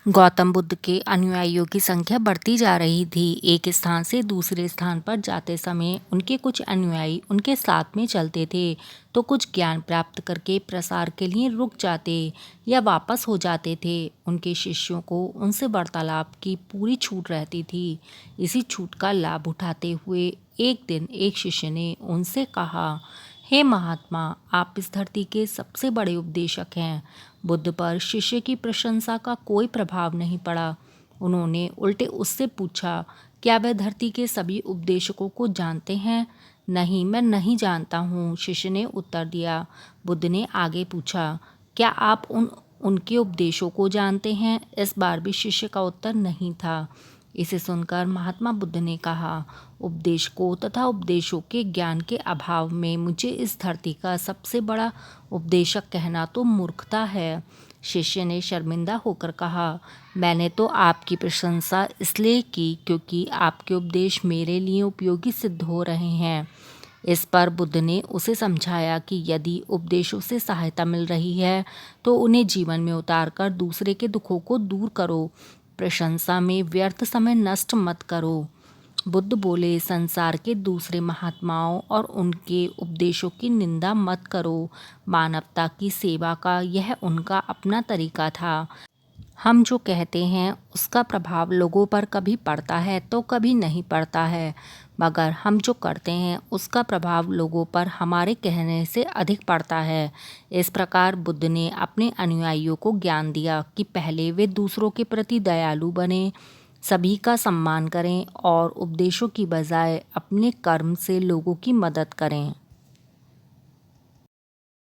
गौतम बुद्ध के अनुयायियों की संख्या बढ़ती जा रही थी। एक स्थान से दूसरे स्थान पर जाते समय उनके कुछ अनुयायी उनके साथ में चलते थे, तो कुछ ज्ञान प्राप्त करके प्रसार के लिए रुक जाते या वापस हो जाते थे। उनके शिष्यों को उनसे वार्तालाप की पूरी छूट रहती थी। इसी छूट का लाभ उठाते हुए एक दिन एक शिष्य ने उनसे कहा, हे महात्मा, आप इस धरती के सबसे बड़े उपदेशक हैं। बुद्ध पर शिष्य की प्रशंसा का कोई प्रभाव नहीं पड़ा। उन्होंने उल्टे उससे पूछा, क्या वह धरती के सभी उपदेशकों को जानते हैं? नहीं, मैं नहीं जानता हूँ, शिष्य ने उत्तर दिया। बुद्ध ने आगे पूछा, क्या आप उनके उपदेशों को जानते हैं? इस बार भी शिष्य का उत्तर नहीं था। इसे सुनकर महात्मा बुद्ध ने कहा, उपदेश को तथा उपदेशों के ज्ञान के अभाव में मुझे इस धरती का सबसे बड़ा उपदेशक कहना तो मूर्खता है। शिष्य ने शर्मिंदा होकर कहा, मैंने तो आपकी प्रशंसा इसलिए की क्योंकि आपके उपदेश मेरे लिए उपयोगी सिद्ध हो रहे हैं। इस पर बुद्ध ने उसे समझाया कि यदि उपदेशों से सहायता मिल रही है तो उन्हें जीवन में उतारकर दूसरे के दुखों को दूर करो। प्रशंसा में व्यर्थ समय नष्ट मत करो। बुद्ध बोले, संसार के दूसरे महात्माओं और उनके उपदेशों की निंदा मत करो। मानवता की सेवा का यह उनका अपना तरीका था। हम जो कहते हैं उसका प्रभाव लोगों पर कभी पड़ता है तो कभी नहीं पड़ता है, मगर हम जो करते हैं उसका प्रभाव लोगों पर हमारे कहने से अधिक पड़ता है। इस प्रकार बुद्ध ने अपने अनुयायियों को ज्ञान दिया कि पहले वे दूसरों के प्रति दयालु बने, सभी का सम्मान करें और उपदेशों की बजाय अपने कर्म से लोगों की मदद करें।